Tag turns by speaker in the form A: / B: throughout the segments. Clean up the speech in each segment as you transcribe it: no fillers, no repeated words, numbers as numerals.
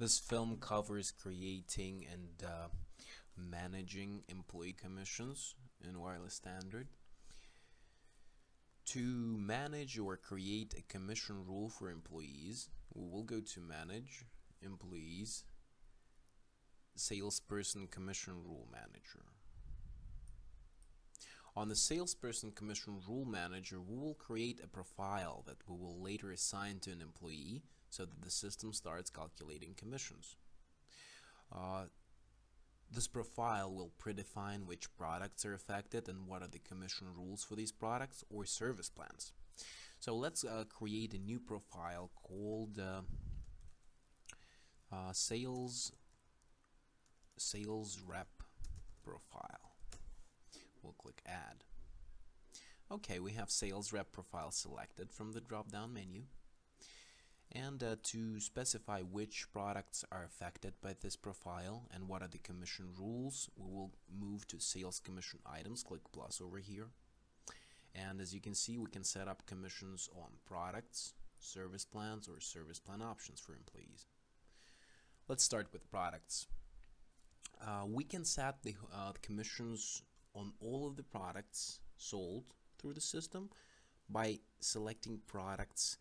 A: This film covers creating and managing employee commissions in wireless standard. To manage or create a commission rule for employees, we will go to Manage, Employees, Salesperson Commission Rule Manager. On the Salesperson Commission Rule Manager, we will create a profile that we will later assign to an employee so that the system starts calculating commissions. This profile will predefine which products are affected and what are the commission rules for these products or service plans. So let's create a new profile called sales rep profile. We'll click add. Okay, we have sales rep profile selected from the drop down menu. And to specify which products are affected by this profile and what are the commission rules, we will move to sales commission items, click plus over here. And as you can see, we can set up commissions on products, service plans, or service plan options for employees. Let's start with products. We can set the commissions on all of the products sold through the system by selecting products,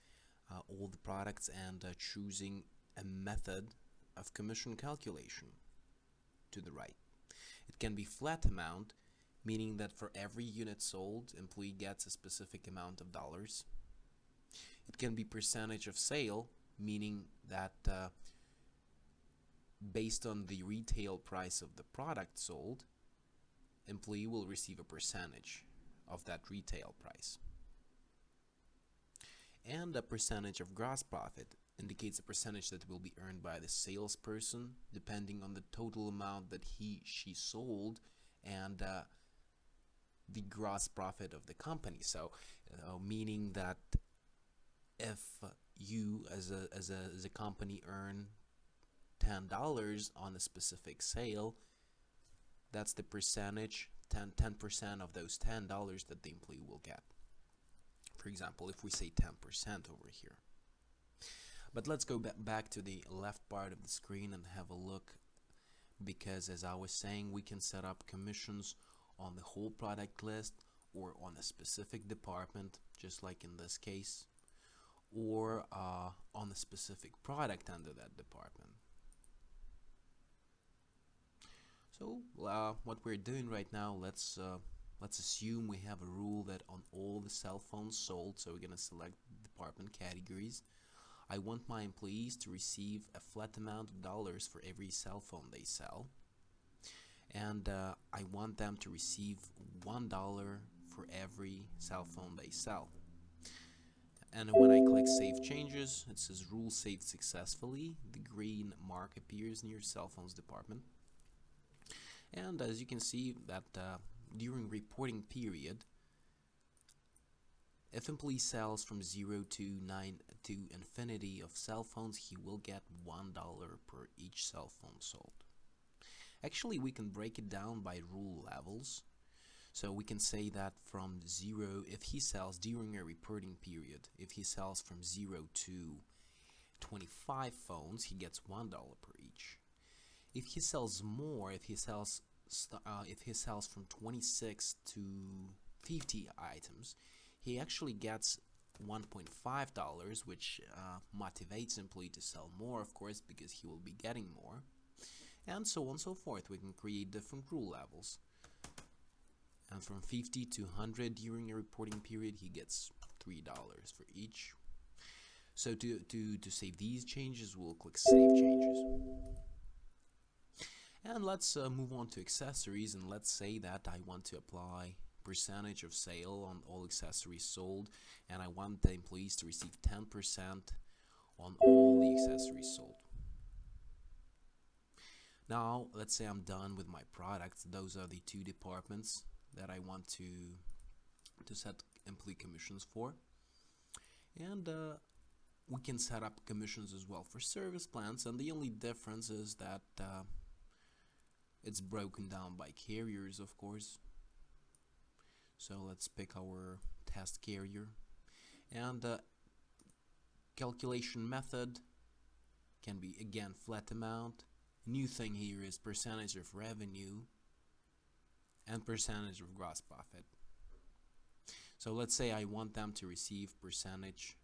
A: all the products, and choosing a method of commission calculation to the right. It can be flat amount, meaning that for every unit sold, employee gets a specific amount of dollars. It can be percentage of sale, meaning that based on the retail price of the product sold, employee will receive a percentage of that retail price. And a percentage of gross profit indicates a percentage that will be earned by the salesperson depending on the total amount that she sold and the gross profit of the company. So meaning that if you as a company earn $10 on a specific sale, that's the percentage, 10% of those $10 that the employee will get. For example, if we say 10% over here. But let's go back to the left part of the screen and have a look, because as I was saying, we can set up commissions on the whole product list or on a specific department, just like in this case, or on a specific product under that department. So what we're doing right now, let's assume we have a rule that on all the cell phones sold, so we're going to select department categories. I want my employees to receive a flat amount of dollars for every cell phone they sell. And I want them to receive $1 for every cell phone they sell. And when I click Save Changes, it says Rule saved successfully. The green mark appears near cell phones department. And as you can see that during reporting period, if employee sells from 0 to infinity of cell phones, he will get $1 per each cell phone sold. Actually, we can break it down by rule levels. So we can say that from 0, if he sells during a reporting period, if he sells from 0 to 25 phones, he gets $1 per each. If he sells more, if he sells from 26 to 50 items, he actually gets $1.5, which motivates employee to sell more, of course, because he will be getting more, and so on and so forth. We can create different rule levels. And from 50 to 100 during a reporting period, he gets $3 for each. So to save these changes, we'll click Save Changes. And let's move on to accessories, and let's say that I want to apply percentage of sale on all accessories sold, and I want the employees to receive 10% on all the accessories sold. Now, let's say I'm done with my products. Those are the two departments that I want to set employee commissions for. And we can set up commissions as well for service plans, and the only difference is that it's broken down by carriers, of course. So let's pick our test carrier, and calculation method can be again flat amount. New thing here is percentage of revenue and percentage of gross profit. So let's say I want them to receive percentage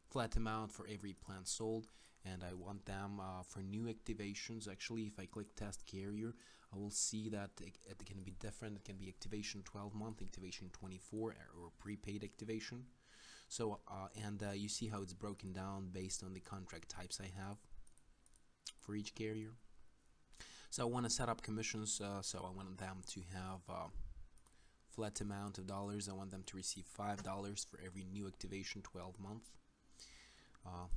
A: flat amount for every plan sold, and I want them for new activations. Actually, if I click test carrier, I will see that it can be different. It can be activation 12-month, activation 24, or prepaid activation. So you see how it's broken down based on the contract types I have for each carrier. So I want to set up commissions, so I want them to have flat amount of dollars. I want them to receive $5 for every new activation 12-month.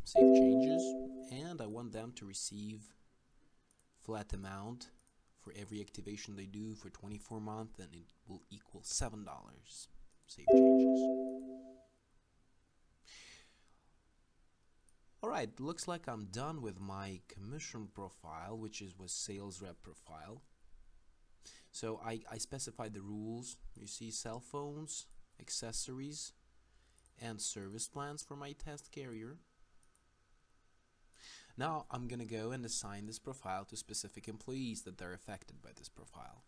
A: Save changes, and I want them to receive flat amount for every activation they do for 24 months, and it will equal $7. Save changes. Alright, looks like I'm done with my commission profile, which was sales rep profile. So I specified the rules. You see cell phones, accessories, and service plans for my test carrier. Now I'm gonna go and assign this profile to specific employees that are affected by this profile.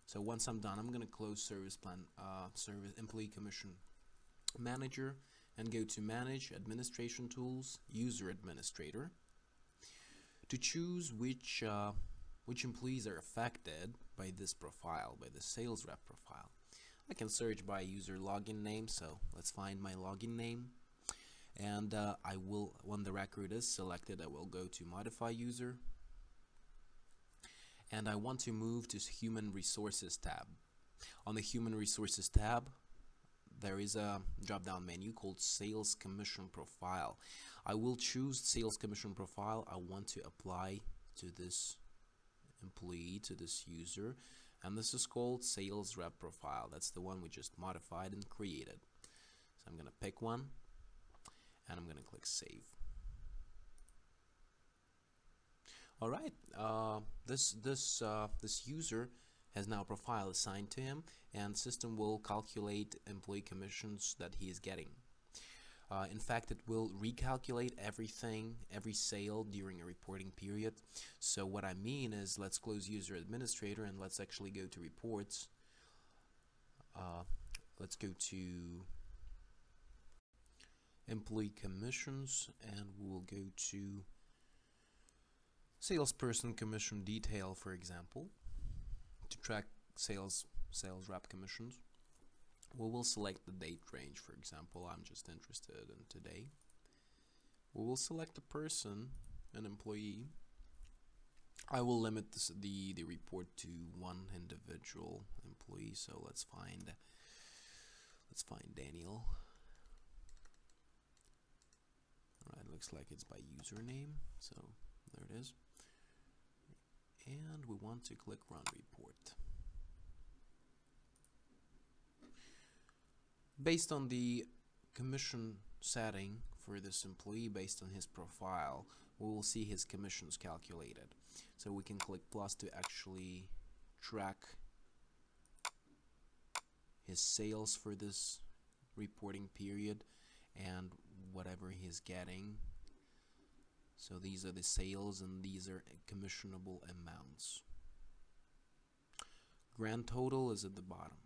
A: So once I'm done, I'm gonna close service plan, service employee commission manager, and go to Manage Administration Tools, User Administrator, to choose which employees are affected by this profile, by the sales rep profile. I can search by user login name, so let's find my login name. And I will, when the record is selected, I will go to Modify User, and I want to move to Human Resources tab. On the Human Resources tab, there is a drop-down menu called Sales Commission Profile. I will choose Sales Commission Profile I want to apply to this employee, to this user, and this is called Sales Rep Profile. That's the one we just modified and created. So I'm gonna pick one, and I'm gonna click Save. All right, this user has now a profile assigned to him, and system will calculate employee commissions that he is getting. In fact, it will recalculate everything, every sale during a reporting period. So what I mean is, let's close User Administrator and let's actually go to Reports. Let's go to Employee Commissions, and we'll go to Salesperson Commission Detail, for example, to track sales rep commissions. We will select the date range, for example. I'm just interested in today. We will select a person, an employee. I will limit the report to one individual employee. So let's find Daniel. All right, looks like it's by username. So there it is. And we want to click Run Report. Based on the commission setting for this employee, based on his profile, we will see his commissions calculated. So we can click plus to actually track his sales for this reporting period and whatever he's getting. So these are the sales and these are commissionable amounts. Grand total is at the bottom.